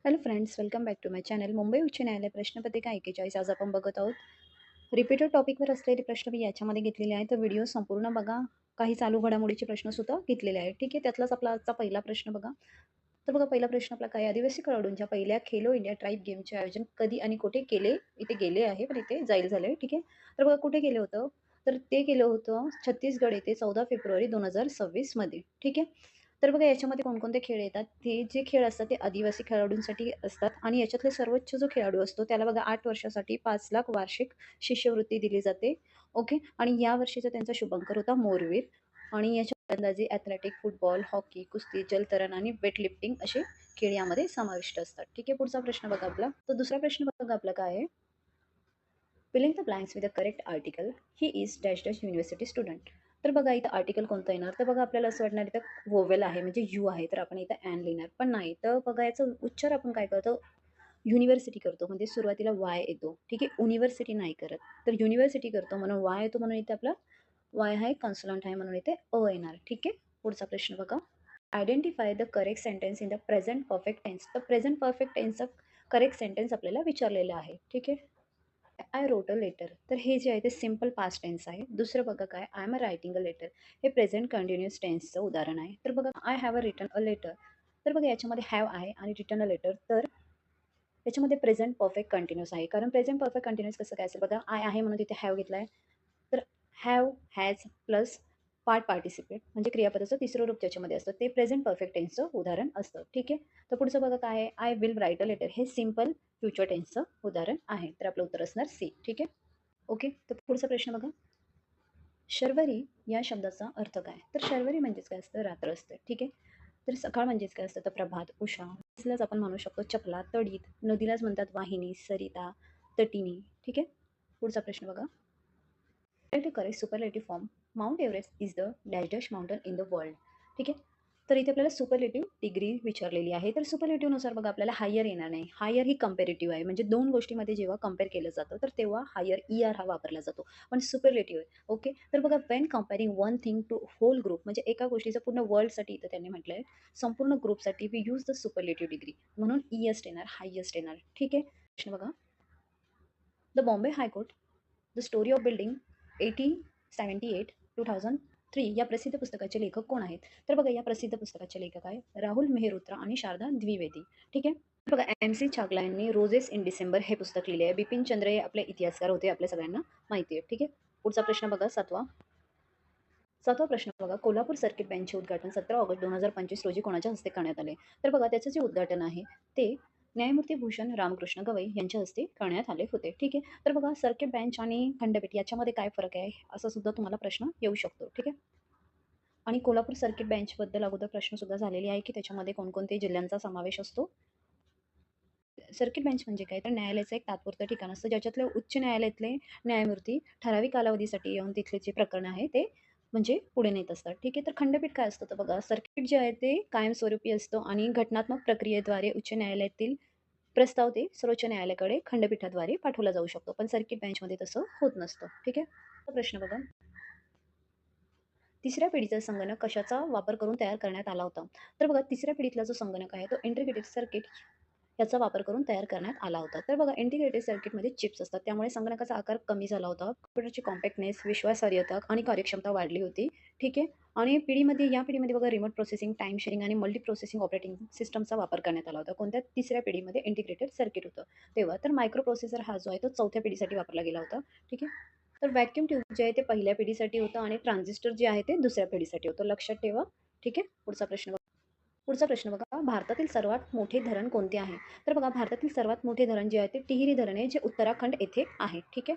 Hello friends, welcome back to my channel. Mumbai उच्च न्यायालय प्रश्नपत्रिका 41 आज आपण बघत आहोत. रिपीटेड टॉपिकवर असलेले प्रश्न मी याच्यामध्ये घेतलेले आहेत, तर व्हिडिओ संपूर्ण बघा. काही चालू घडामोडीचे प्रश्नसुद्धा घेतलेले आहेत. ठीक आहे, त्यातलाच आपला आजचा पहिला प्रश्न बघा. तर बघा, पहिला प्रश्न आपला काय, आदिवासी खेळाडूंच्या पहिल्या खेलो इंडिया ट्राईब गेमचे आयोजन कधी आणि कुठे केले? इथे गेले आहे, पण इथे जाहीर झाले. ठीक आहे, तर बघा कुठे केलं होतं, तर ते केलं होतं छत्तीसगड येथे 14 फेब्रुवारी 2026 मध्ये. ठीक आहे, तर बघा याच्यामध्ये कोणकोणते खेळ येतात. ते जे खेळ असतात ते आदिवासी खेळाडूंसाठी असतात आणि याच्यातले सर्वोच्च जो खेळाडू असतो त्याला बघा 8 वर्षासाठी 5 लाख वार्षिक शिष्यवृत्ती दिली जाते. ओके, आणि या वर्षीचा त्यांचा शुभंकर होता मोरवीर. आणि याच्या अंदाजे ॲथलेटिक, फुटबॉल, हॉकी, कुस्ती, जलतरण आणि वेटलिफ्टिंग असे खेळ यामध्ये समाविष्ट असतात. ठीक आहे, पुढचा प्रश्न बघा आपला. तर दुसरा प्रश्न बघा आपला काय आहे. Filling the blanks with the correct article. He is dash dash university student. तर बघा इथं आर्टिकल कोणतं येणार, तर बघा आपल्याला असं वाटणार इथं वोवेल आहे म्हणजे यू आहे, तर आपण इथं ॲन लिहिणार, पण नाही. तर बघा याचा उच्चार आपण काय करतो, युनिव्हर्सिटी करतो, म्हणजे सुरुवातीला वाय येतो. ठीक आहे, युनिव्हर्सिटी नाही करत, तर युनिव्हर्सिटी करतो म्हणून वाय येतो, म्हणून इथे आपला वाय आहे कॉन्सोनंट आहे, म्हणून इथे अ येणार. ठीक आहे, पुढचा प्रश्न बघा. Identify the correct sentence in the present perfect tense. तर प्रेझेंट परफेक्ट टेन्सचा करेक्ट सेंटेन्स आपल्याला विचारलेला आहे. ठीक आहे, आय रोट अ लेटर, तर हे जे आहे ते सिम्पल पास्ट टेन्स आहे. दुसरं बघा काय, I am a writing a letter, हे प्रेझेंट कंटिन्युअस टेन्सचं उदाहरण आहे. तर बघा I have a written a letter, तर बघा याच्यामध्ये हॅव आहे आणि रिटन अ लेटर, तर याच्यामध्ये प्रेझेंट परफेक्ट कंटिन्युअस आहे. कारण प्रेझेंट परफेक्ट कंटिन्युअस कसं काय असेल बघा, आय आहे म्हणून तिथे हॅव घेतला आहे, तर have has plus part participate म्हणजे क्रियापदाचं तिसरं रूप ज्याच्यामध्ये असतं ते प्रेझेंट परफेक्ट टेन्सचं उदाहरण असतं. ठीक आहे, तर पुढचं बघा काय आहे, I will write a letter, हे सिम्पल फ्युचर टेन्सचं उदाहरण आहे. तर आपलं उत्तर असणार सी. ठीक आहे, ओके. तर पुढचा प्रश्न बघा. शर्वरी या शब्दाचा अर्थ काय, तर शर्वरी म्हणजेच काय असतं, रात्र असतं. ठीक आहे, तर सकाळ म्हणजेच काय असतं, तर प्रभात, उषा. इसलाच आपण म्हणू शकतो चपला, तडीत. नदीलाच म्हणतात वाहिनी, सरिता, तटिनी. ठीक आहे, पुढचा प्रश्न बघा. Correct superlative form. Mount Everest is the dash dash mountain in the world. ठीक आहे, तर इथे आपल्याला सुपरलेटिव्ह डिग्री विचारलेली आहे. तर सुपरलेटिव्हनुसार बघा आपल्याला हायर येणार नाही. हायर ही कंपेरेटिव्ह आहे, म्हणजे दोन गोष्टीमध्ये जेव्हा कम्पेअर केलं जातं तर तेव्हा हायर ई आर हा वापरला जातो, पण सुपरलेटिव्ह आहे. ओके, तर बघा when comparing one thing to whole group, म्हणजे एका गोष्टीचं पूर्ण वर्ल्डसाठी इथं त्यांनी म्हटलं आहे, संपूर्ण ग्रुपसाठी we use the superlative degree, म्हणून ईएस्ट येणार, हायएस्ट येणार. ठीक आहे, प्रश्न बघा. The Bombay high court the story of building 1878 2003 या प्रसिद्ध पुस्तकाचे लेखक कोण आहेत, तर बघा या प्रसिद्ध पुस्तकाचे लेखक आहे राहुल मेहरोत्रा आणि शारदा द्विवेदी. ठीक आहे, बघा एम सी छागला यांनी रोजेस इन डिसेंबर हे पुस्तक लिहिले आहे. बिपिन चंद्र हे आपले इतिहासकार होते, आपल्या सगळ्यांना माहिती आहे. ठीक आहे, पुढचा प्रश्न बघा, सातवा. सातवा प्रश्न बघा, कोल्हापूर सर्किट बेंचचे उद्घाटन 17 ऑगस्ट 2025 रोजी कोणाच्या हस्ते करण्यात आले, तर बघा त्याचं जे उद्घाटन आहे ते न्यायमूर्ती भूषण रामकृष्ण गवई यांच्या हस्ते करण्यात आले होते. ठीक आहे, तर बघा सर्किट बेंच आणि खंडपीठ याच्यामध्ये काय फरक आहे, असा सुद्धा तुम्हाला प्रश्न येऊ शकतो. ठीक आहे, आणि कोल्हापूर सर्किट बेंचबद्दल अगोदर प्रश्न सुद्धा झालेले आहे की त्याच्यामध्ये कोणकोणते जिल्ह्यांचा समावेश असतो. सर्किट बेंच म्हणजे काय, तर न्यायालयाचं एक तात्पुरतं ठिकाण असतं ज्याच्यातले उच्च न्यायालयातले न्यायमूर्ती ठराविक कालावधीसाठी येऊन तिथले जे प्रकरण आहे ते म्हणजे पुढे नेत असतात. ठीक आहे, तर खंडपीठ काय असतं, तर बघा सर्किट जे आहे ते कायमस्वरूपी असतो आणि घटनात्मक प्रक्रियेद्वारे उच्च न्यायालयातील प्रस्ताव ते सर्वोच्च न्यायालयाकडे खंडपीठाद्वारे पाठवला जाऊ शकतो, पण सर्किट बेंचमध्ये तसं होत नसतं. ठीक आहे, तो प्रश्न बघा. तिसऱ्या पिढीचा संगणक कशाचा वापर करून तयार करण्यात आला होता, तर बघा तिसऱ्या पिढीतला जो संगणक आहे तो इंटिग्रेटेड सर्किट याचा वापर करून तयार करण्यात आला होता. तर बघा इंटिग्रेटेड सर्किटमध्ये चिप्स असतात, त्यामुळे संगणकाचा आकार कमी झाला होता, कॉम्प्युटरची कॉम्पॅक्टनेस, विश्वासार्हता आणि कार्यक्षमता वाढली होती. ठीक आहे, आणि या पिढीमध्ये बघा रिमोट प्रोसेसिंग, टाइम शेअरिंग आणि मल्टी प्रोसेसिंग ऑपरेटिंग सिस्टमचा वापर करण्यात आला होता. कोणत्या तिसऱ्या पिढीमध्ये इंटिग्रेटेड सर्किट होतं तेव्हा, तर मायक्रो प्रोसेसर हा जो आहे तो चौथ्या पिढीसाठी वापरला गेला होता. ठीक आहे, तर व्हॅक्यूम ट्यूब जे आहे ते पहिल्या पिढीसाठी होतं आणि ट्रान्झिस्टर जे आहे ते दुसऱ्या पिढीसाठी होतं, लक्षात ठेवा. ठीक आहे, पुढचा प्रश्न बघा. पुढचा प्रश्न बघा, भारतातील सर्वात मोठे धरण कोणते आहे, तर बघा भारतातील सर्वात मोठे धरण जे आहे ते टिहरी धरण आहे, जे उत्तराखंड येथे आहे. ठीक आहे,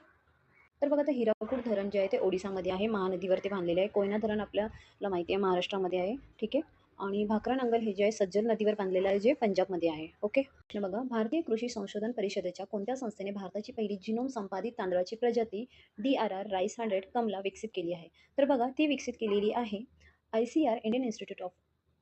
तर बघा आता हिराकूड धरण जे आहे ते ओडिसामध्ये आहे, महानदीवरती बांधलेले आहे. कोयना धरण आपल्याला माहिती आहे महाराष्ट्रामध्ये आहे. ठीक आहे, आणि भाकरा नांगल हे जे आहे सज्जल नदीवर बांधलेलं आहे, जे पंजाबमध्ये आहे. ओके, प्रश्न बघा, भारतीय कृषी संशोधन परिषदेच्या कोणत्या संस्थेने भारताची पहिली जिनोम संपादित तांदळाची प्रजाती DRR राईस 100 कमला विकसित केली आहे, तर बघा ती विकसित केलेली आहे ICR Indian institute of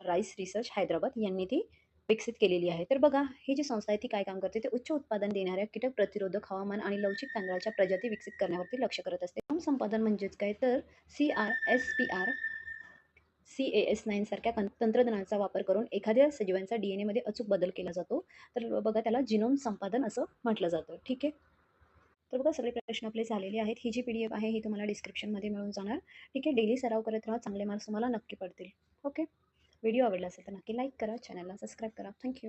rice research Hyderabad यांनी ती विकसित केलेली आहे. तर बघा ही जी संस्था आहे ती काय काम करते, ते उच्च उत्पादन देणाऱ्या कीटक प्रतिरोधक हवामान आणि लवचिक तांदळाच्या प्रजाती विकसित करण्यावरती लक्ष करत असते. संपादन म्हणजेच काय, तर CRSPR CAS9 सारख्या तंत्रज्ञानाचा वापर करून एखाद्या सजीवांचा DNA मध्ये अचूक बदल केला जातो. तर बघा त्याला जिनोम संपादन असं म्हटलं जातं. ठीक आहे. तर बघा सगळे प्रश्न आपले झालेले आहेत. ही जी PDF आहे ही तुम्हाला डिस्क्रिप्शनमध्ये मिळून जाणार. ठीक आहे. डेली सराव करत राहा. चांगले मार्क्स तुम्हाला नक्की पडतील. ओके. व्हिडिओ आवडला असेल तर नक्की लाईक करा. चॅनलला सबस्क्राईब करा. थँक